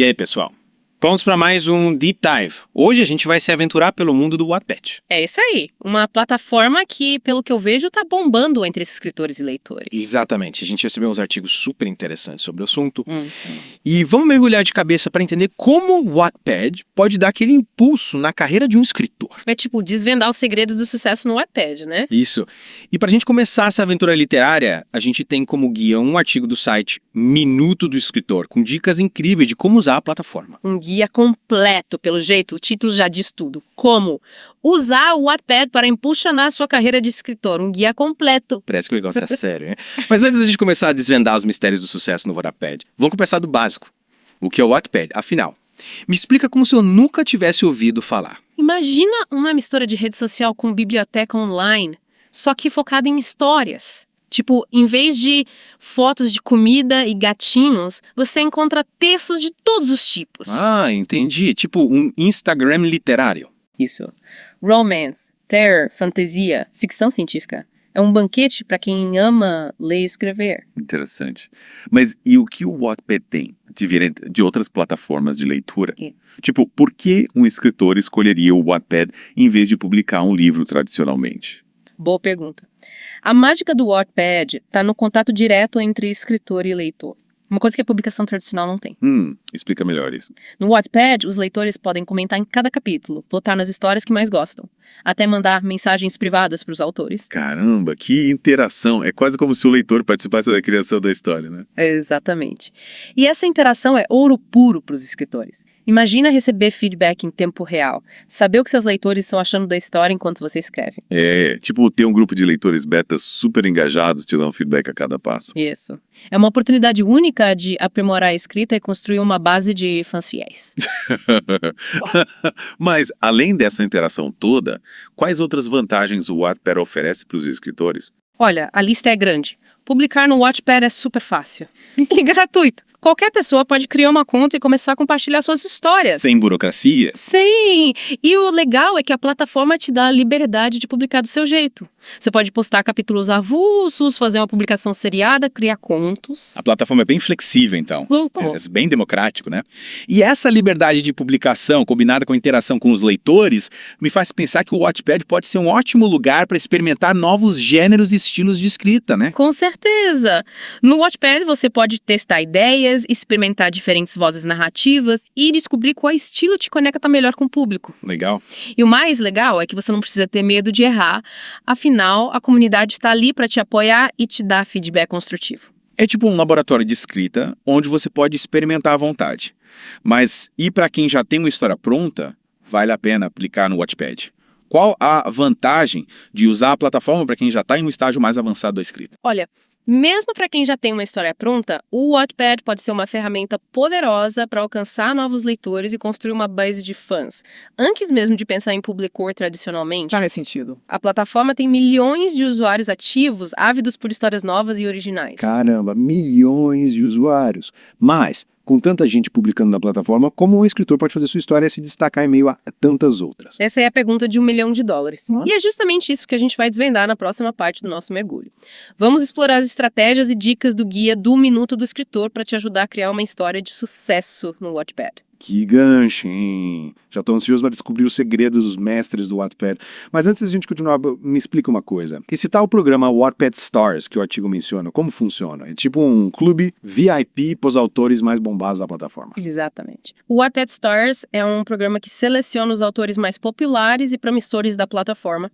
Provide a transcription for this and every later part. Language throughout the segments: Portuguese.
E aí, pessoal? Prontos para mais um Deep Dive. Hoje a gente vai se aventurar pelo mundo do Wattpad. É isso aí, uma plataforma que, pelo que eu vejo, tá bombando entre escritores e leitores. Exatamente, a gente recebeu uns artigos super interessantes sobre o assunto. E vamos mergulhar de cabeça para entender como o Wattpad pode dar aquele impulso na carreira de um escritor. É tipo desvendar os segredos do sucesso no Wattpad, né? Isso. E para a gente começar essa aventura literária, a gente tem como guia um artigo do site Minuto do Escritor, com dicas incríveis de como usar a plataforma. Um guia completo, pelo jeito, o título já diz tudo. Como usar o Wattpad para impulsionar sua carreira de escritor. Um guia completo. Parece que o negócio é sério, hein? Mas antes da gente começar a desvendar os mistérios do sucesso no Wattpad, vamos começar do básico. O que é o Wattpad? Afinal, me explica como se eu nunca tivesse ouvido falar. Imagina uma mistura de rede social com biblioteca online, só que focada em histórias. Tipo, em vez de fotos de comida e gatinhos, você encontra textos de todos os tipos. Ah, entendi. Tipo um Instagram literário. Isso. Romance, terror, fantasia, ficção científica. É um banquete para quem ama ler e escrever. Interessante. Mas e o que o Wattpad tem diferente de outras plataformas de leitura? Tipo, por que um escritor escolheria o Wattpad em vez de publicar um livro tradicionalmente? Boa pergunta. A mágica do Wattpad está no contato direto entre escritor e leitor. Uma coisa que a publicação tradicional não tem. Explica melhor isso. No Wattpad, os leitores podem comentar em cada capítulo, votar nas histórias que mais gostam, até mandar mensagens privadas para os autores. Caramba, que interação! É quase como se o leitor participasse da criação da história, né? Exatamente. E essa interação é ouro puro para os escritores. Imagina receber feedback em tempo real, saber o que seus leitores estão achando da história enquanto você escreve. É, tipo ter um grupo de leitores betas super engajados te dando feedback a cada passo. Isso. É uma oportunidade única de aprimorar a escrita e construir uma base de fãs fiéis. Mas, além dessa interação toda, quais outras vantagens o Wattpad oferece para os escritores? Olha, a lista é grande. Publicar no Wattpad é super fácil. E gratuito. Qualquer pessoa pode criar uma conta e começar a compartilhar suas histórias. Sem burocracia. Sim! E o legal é que a plataforma te dá a liberdade de publicar do seu jeito. Você pode postar capítulos avulsos, fazer uma publicação seriada, criar contos. A plataforma é bem flexível, então. Bom. É bem democrático, né? E essa liberdade de publicação, combinada com a interação com os leitores, me faz pensar que o Wattpad pode ser um ótimo lugar para experimentar novos gêneros e estilos de escrita, né? Com certeza! No Wattpad você pode testar ideias, experimentar diferentes vozes narrativas e descobrir qual estilo te conecta melhor com o público. Legal. E o mais legal é que você não precisa ter medo de errar, afinal, a comunidade está ali para te apoiar e te dar feedback construtivo. É tipo um laboratório de escrita, onde você pode experimentar à vontade. Mas, e para quem já tem uma história pronta, vale a pena aplicar no Wattpad. Qual a vantagem de usar a plataforma para quem já está em um estágio mais avançado da escrita? Olha, mesmo para quem já tem uma história pronta, o Wattpad pode ser uma ferramenta poderosa para alcançar novos leitores e construir uma base de fãs. Antes mesmo de pensar em publicar tradicionalmente, Faz sentido. a plataforma tem milhões de usuários ativos, ávidos por histórias novas e originais. Caramba, milhões de usuários. Mas, com tanta gente publicando na plataforma, como o escritor pode fazer sua história se destacar em meio a tantas outras? Essa é a pergunta de $1 milhão. E é justamente isso que a gente vai desvendar na próxima parte do nosso mergulho. Vamos explorar as estratégias e dicas do guia do Minuto do Escritor para te ajudar a criar uma história de sucesso no Wattpad. Que gancho, hein? Já estou ansioso para descobrir os segredos dos mestres do Wattpad. Mas antes da gente continuar, me explica uma coisa. Esse tal programa Wattpad Stars, que o artigo menciona, como funciona? É tipo um clube VIP para os autores mais bombados da plataforma. Exatamente. O Wattpad Stars é um programa que seleciona os autores mais populares e promissores da plataforma,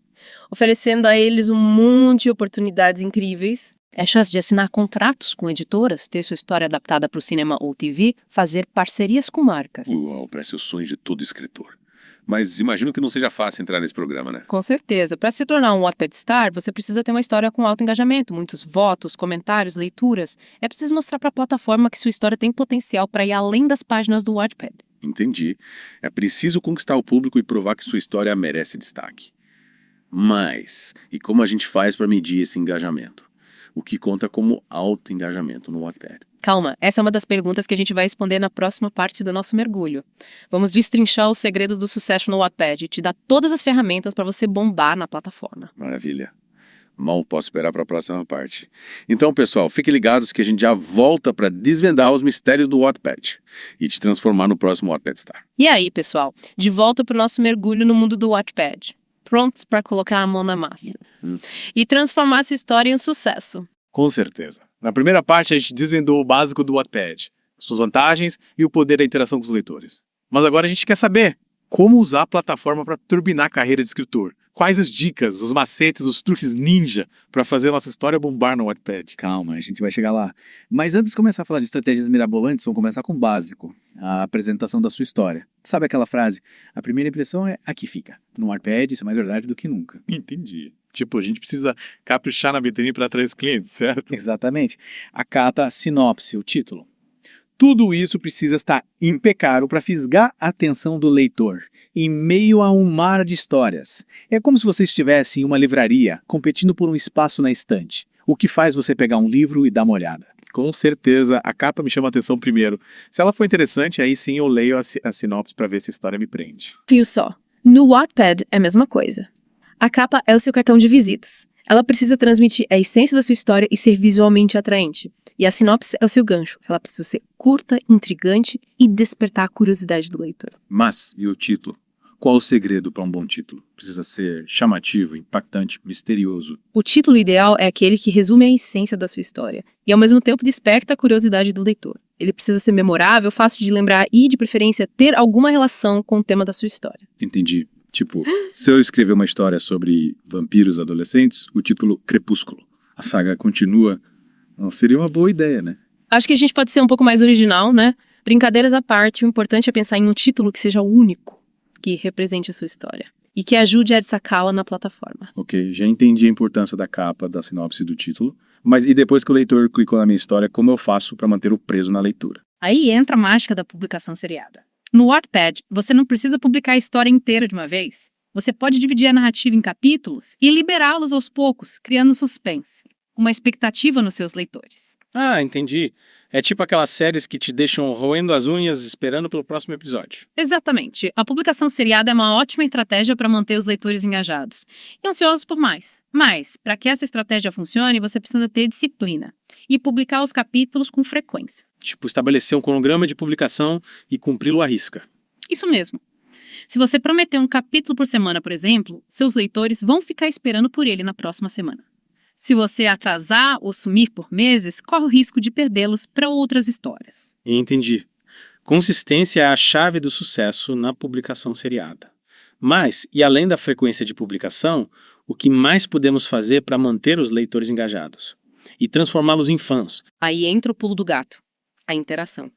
oferecendo a eles um monte de oportunidades incríveis. É chance de assinar contratos com editoras, ter sua história adaptada para o cinema ou TV, fazer parcerias com marcas. Uau, parece o sonho de todo escritor. Mas imagino que não seja fácil entrar nesse programa, né? Com certeza. Para se tornar um Wattpad Star, você precisa ter uma história com alto engajamento, muitos votos, comentários, leituras. É preciso mostrar para a plataforma que sua história tem potencial para ir além das páginas do Wattpad. Entendi. É preciso conquistar o público e provar que sua história merece destaque. Mas, e como a gente faz para medir esse engajamento? O que conta como alto engajamento no Wattpad? Calma, essa é uma das perguntas que a gente vai responder na próxima parte do nosso mergulho. Vamos destrinchar os segredos do sucesso no Wattpad e te dar todas as ferramentas para você bombar na plataforma. Maravilha. Mal posso esperar para a próxima parte. Então, pessoal, fiquem ligados que a gente já volta para desvendar os mistérios do Wattpad e te transformar no próximo Wattpad Star. E aí, pessoal, de volta para o nosso mergulho no mundo do Wattpad. Prontos para colocar a mão na massa. E transformar sua história em um sucesso. Com certeza. Na primeira parte, a gente desvendou o básico do Wattpad, suas vantagens e o poder da interação com os leitores. Mas agora a gente quer saber como usar a plataforma para turbinar a carreira de escritor. Quais as dicas, os macetes, os truques ninja para fazer a nossa história bombar no Wattpad? Calma, a gente vai chegar lá. Mas antes de começar a falar de estratégias mirabolantes, vamos começar com o básico, a apresentação da sua história. Sabe aquela frase? A primeira impressão é aqui fica. No Wattpad isso é mais verdade do que nunca. Entendi. Tipo, a gente precisa caprichar na vitrine para atrair os clientes, certo? Exatamente. Acata a sinopse, o título. Tudo isso precisa estar impecável para fisgar a atenção do leitor, em meio a um mar de histórias. É como se você estivesse em uma livraria, competindo por um espaço na estante, o que faz você pegar um livro e dar uma olhada. Com certeza, a capa me chama a atenção primeiro. Se ela for interessante, aí sim eu leio a sinopse para ver se a história me prende. Viu só? No Wattpad é a mesma coisa. A capa é o seu cartão de visitas. Ela precisa transmitir a essência da sua história e ser visualmente atraente. E a sinopse é o seu gancho. Ela precisa ser curta, intrigante e despertar a curiosidade do leitor. Mas, e o título? Qual o segredo para um bom título? Precisa ser chamativo, impactante, misterioso. O título ideal é aquele que resume a essência da sua história e, ao mesmo tempo, desperta a curiosidade do leitor. Ele precisa ser memorável, fácil de lembrar e, de preferência, ter alguma relação com o tema da sua história. Entendi. Tipo, se eu escrever uma história sobre vampiros adolescentes, o título Crepúsculo. A saga continua. Não seria uma boa ideia, né? Acho que a gente pode ser um pouco mais original, né? Brincadeiras à parte, o importante é pensar em um título que seja único, que represente a sua história e que ajude a destacá-la na plataforma. Ok, já entendi a importância da capa, da sinopse e do título. Mas e depois que o leitor clicou na minha história, como eu faço para manter o preso na leitura? Aí entra a mágica da publicação seriada. No Wattpad, você não precisa publicar a história inteira de uma vez. Você pode dividir a narrativa em capítulos e liberá-los aos poucos, criando suspense, uma expectativa nos seus leitores. Ah, entendi. É tipo aquelas séries que te deixam roendo as unhas esperando pelo próximo episódio. Exatamente. A publicação seriada é uma ótima estratégia para manter os leitores engajados e ansiosos por mais. Mas, para que essa estratégia funcione, você precisa ter disciplina e publicar os capítulos com frequência. Tipo, estabelecer um cronograma de publicação e cumpri-lo à risca. Isso mesmo. Se você prometer um capítulo por semana, por exemplo, seus leitores vão ficar esperando por ele na próxima semana. Se você atrasar ou sumir por meses, corre o risco de perdê-los para outras histórias. Entendi. Consistência é a chave do sucesso na publicação seriada. Mas, e além da frequência de publicação, o que mais podemos fazer para manter os leitores engajados e transformá-los em fãs? Aí entra o pulo do gato, a interação.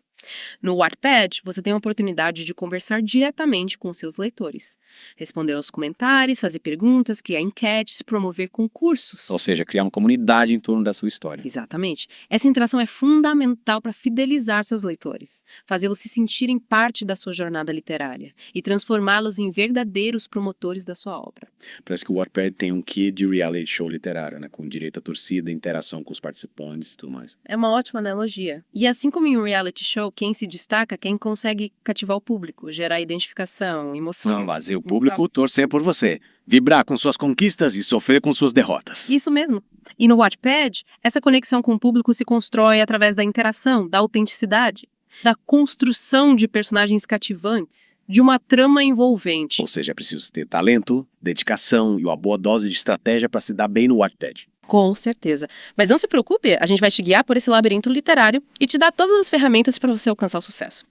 No Wattpad, você tem a oportunidade de conversar diretamente com seus leitores, responder aos comentários, fazer perguntas, criar enquetes, promover concursos. Ou seja, criar uma comunidade em torno da sua história. Exatamente. Essa interação é fundamental para fidelizar seus leitores, fazê-los se sentirem parte da sua jornada literária e transformá-los em verdadeiros promotores da sua obra. Parece que o Wattpad tem um quê de reality show literário, né? Com direito à torcida, interação com os participantes e tudo mais. É uma ótima analogia. E assim como em um reality show, quem se destaca, quem consegue cativar o público, gerar identificação, emoção. Fazer o público torcer por você, vibrar com suas conquistas e sofrer com suas derrotas. Isso mesmo. E no Wattpad, essa conexão com o público se constrói através da interação, da autenticidade, da construção de personagens cativantes, de uma trama envolvente. Ou seja, é preciso ter talento, dedicação e uma boa dose de estratégia para se dar bem no Wattpad. Com certeza. Mas não se preocupe, a gente vai te guiar por esse labirinto literário e te dar todas as ferramentas para você alcançar o sucesso.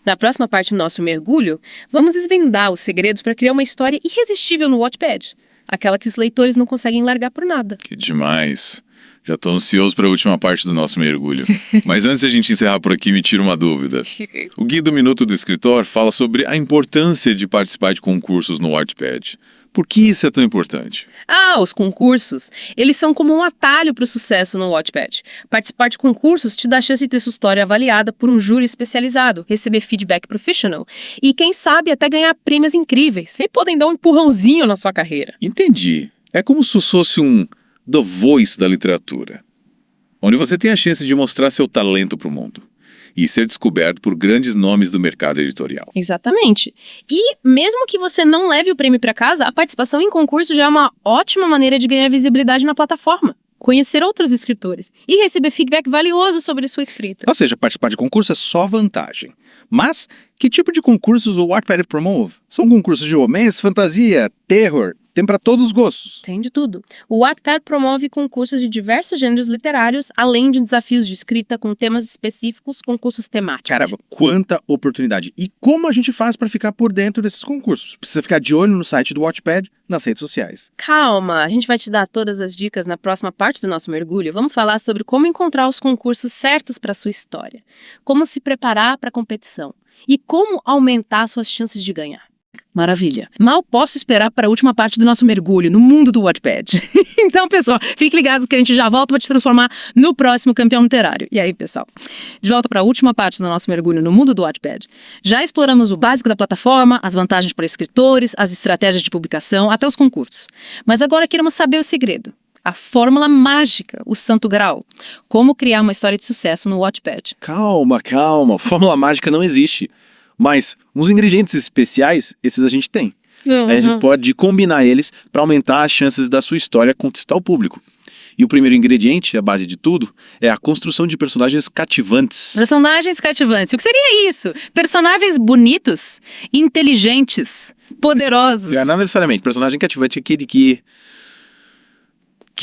Na próxima parte do nosso mergulho, vamos desvendar os segredos para criar uma história irresistível no Wattpad. Aquela que os leitores não conseguem largar por nada. Que demais. Já estou ansioso para a última parte do nosso mergulho. Mas antes de a gente encerrar por aqui, me tira uma dúvida. O Guia do Minuto do Escritor fala sobre a importância de participar de concursos no Wattpad. Por que isso é tão importante? Os concursos, eles são como um atalho para o sucesso no Wattpad. Participar de concursos te dá a chance de ter sua história avaliada por um júri especializado, receber feedback professional e, quem sabe, até ganhar prêmios incríveis e podem dar um empurrãozinho na sua carreira. Entendi. É como se fosse um The Voice da literatura, onde você tem a chance de mostrar seu talento para o mundo. e ser descoberto por grandes nomes do mercado editorial. Exatamente. E mesmo que você não leve o prêmio para casa, a participação em concurso já é uma ótima maneira de ganhar visibilidade na plataforma, conhecer outros escritores e receber feedback valioso sobre sua escrita. Ou seja, participar de concurso é só vantagem. Mas, que tipo de concursos o Wattpad promove? São concursos de romance, fantasia, terror, tem para todos os gostos. Tem de tudo. O Wattpad promove concursos de diversos gêneros literários, além de desafios de escrita com temas específicos, concursos temáticos. Caramba, quanta oportunidade. E como a gente faz para ficar por dentro desses concursos? Precisa ficar de olho no site do Wattpad, nas redes sociais. Calma, a gente vai te dar todas as dicas na próxima parte do nosso mergulho. Vamos falar sobre como encontrar os concursos certos para sua história, como se preparar para a competição e como aumentar suas chances de ganhar. Maravilha. Mal posso esperar para a última parte do nosso mergulho no mundo do Wattpad. Então, pessoal, fiquem ligados que a gente já volta para te transformar no próximo campeão literário. E aí, pessoal, de volta para a última parte do nosso mergulho no mundo do Wattpad. Já exploramos o básico da plataforma, as vantagens para escritores, as estratégias de publicação, até os concursos. Mas agora queremos saber o segredo. A fórmula mágica, o santo grau. Como criar uma história de sucesso no Wattpad. Calma. Fórmula mágica não existe. Mas uns ingredientes especiais, esses a gente tem. A gente pode combinar eles para aumentar as chances da sua história conquistar o público. E o primeiro ingrediente, a base de tudo, é a construção de personagens cativantes. Personagens cativantes. O que seria isso? Personagens bonitos, inteligentes, poderosos. Não necessariamente. Personagem cativante é aquele que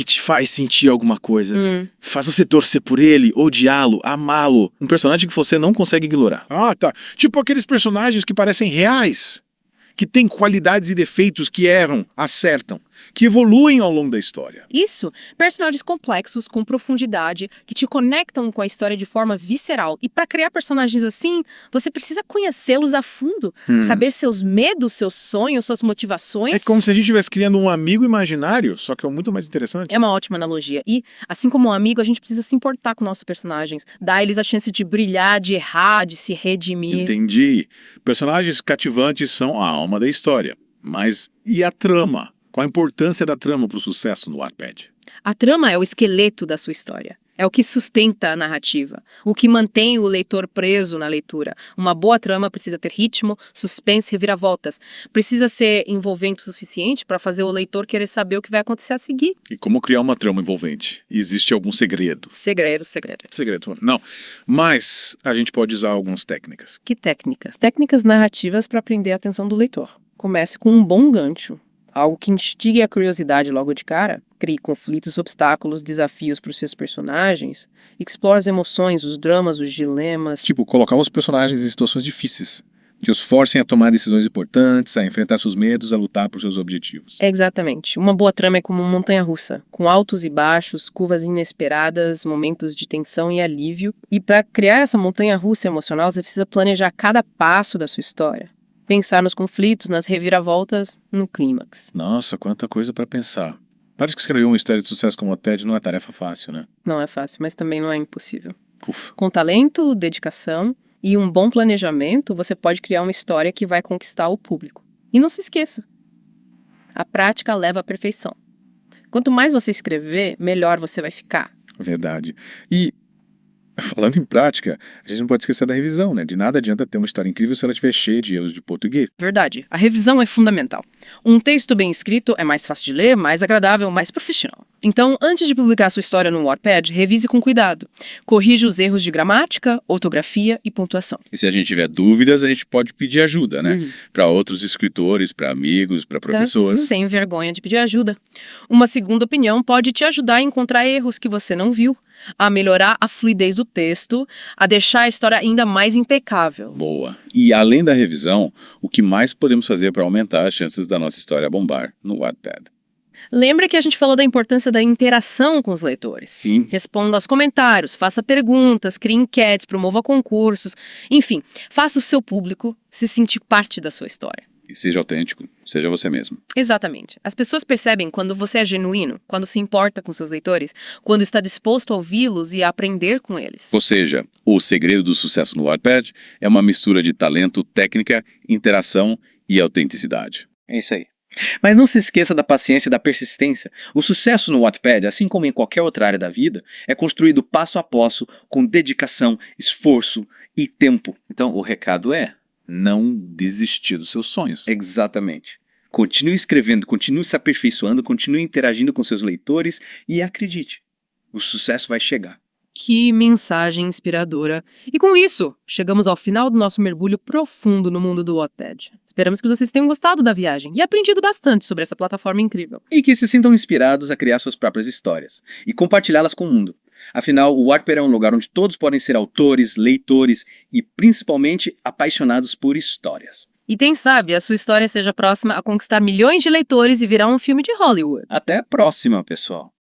te faz sentir alguma coisa. Faz você torcer por ele, odiá-lo, amá-lo. Um personagem que você não consegue ignorar. Ah, tá. Tipo aqueles personagens que parecem reais, que têm qualidades e defeitos que erram, acertam, que evoluem ao longo da história. Isso, personagens complexos, com profundidade, que te conectam com a história de forma visceral. E para criar personagens assim, você precisa conhecê-los a fundo, saber seus medos, seus sonhos, suas motivações. É como se a gente estivesse criando um amigo imaginário, só que é muito mais interessante. É uma ótima analogia. E, assim como um amigo, a gente precisa se importar com nossos personagens, dar a eles a chance de brilhar, de errar, de se redimir. Entendi. Personagens cativantes são a alma da história. Mas e a trama? Qual a importância da trama para o sucesso no Wattpad? A trama é o esqueleto da sua história. É o que sustenta a narrativa, o que mantém o leitor preso na leitura. Uma boa trama precisa ter ritmo, suspense e reviravoltas. Precisa ser envolvente o suficiente para fazer o leitor querer saber o que vai acontecer a seguir. E como criar uma trama envolvente? Existe algum segredo? Segredo. Segredo, não. Mas a gente pode usar algumas técnicas. Que técnicas? Técnicas narrativas para prender a atenção do leitor. Comece com um bom gancho. Algo que instigue a curiosidade logo de cara, crie conflitos, obstáculos, desafios para os seus personagens, explore as emoções, os dramas, os dilemas. Tipo, colocar os personagens em situações difíceis, que os forcem a tomar decisões importantes, a enfrentar seus medos, a lutar por seus objetivos. Exatamente. Uma boa trama é como uma montanha-russa, com altos e baixos, curvas inesperadas, momentos de tensão e alívio. E para criar essa montanha-russa emocional, você precisa planejar cada passo da sua história. Pensar nos conflitos, nas reviravoltas, no clímax. Nossa, quanta coisa para pensar. Parece que escrever uma história de sucesso como a Wattpad não é tarefa fácil, né? Não é fácil, mas também não é impossível. Ufa. Com talento, dedicação e um bom planejamento, você pode criar uma história que vai conquistar o público. E não se esqueça, a prática leva à perfeição. Quanto mais você escrever, melhor você vai ficar. Verdade. E, falando em prática, a gente não pode esquecer da revisão, né? De nada adianta ter uma história incrível se ela estiver cheia de erros de português. Verdade, a revisão é fundamental. Um texto bem escrito é mais fácil de ler, mais agradável, mais profissional. Então, antes de publicar sua história no Wattpad, revise com cuidado. Corrija os erros de gramática, ortografia e pontuação. E se a gente tiver dúvidas, a gente pode pedir ajuda, né? Para outros escritores, para amigos, para professores. Sem vergonha de pedir ajuda. Uma segunda opinião pode te ajudar a encontrar erros que você não viu, a melhorar a fluidez do texto, a deixar a história ainda mais impecável. Boa. E além da revisão, o que mais podemos fazer para aumentar as chances da nossa história bombar no Wattpad? Lembra que a gente falou da importância da interação com os leitores? Sim. Responda aos comentários, faça perguntas, crie enquetes, promova concursos. Enfim, faça o seu público se sentir parte da sua história. E seja autêntico, seja você mesmo. Exatamente. As pessoas percebem quando você é genuíno, quando se importa com seus leitores, quando está disposto a ouvi-los e a aprender com eles. Ou seja, o segredo do sucesso no Wattpad é uma mistura de talento, técnica, interação e autenticidade. É isso aí. Mas não se esqueça da paciência e da persistência. O sucesso no Wattpad, assim como em qualquer outra área da vida, é construído passo a passo, com dedicação, esforço e tempo. Então, o recado é não desistir dos seus sonhos. Exatamente. Continue escrevendo, continue se aperfeiçoando, continue interagindo com seus leitores e acredite, o sucesso vai chegar. Que mensagem inspiradora. E com isso, chegamos ao final do nosso mergulho profundo no mundo do Wattpad. Esperamos que vocês tenham gostado da viagem e aprendido bastante sobre essa plataforma incrível. E que se sintam inspirados a criar suas próprias histórias e compartilhá-las com o mundo. Afinal, o Wattpad é um lugar onde todos podem ser autores, leitores e, principalmente, apaixonados por histórias. E quem sabe a sua história seja próxima a conquistar milhões de leitores e virar um filme de Hollywood. Até a próxima, pessoal!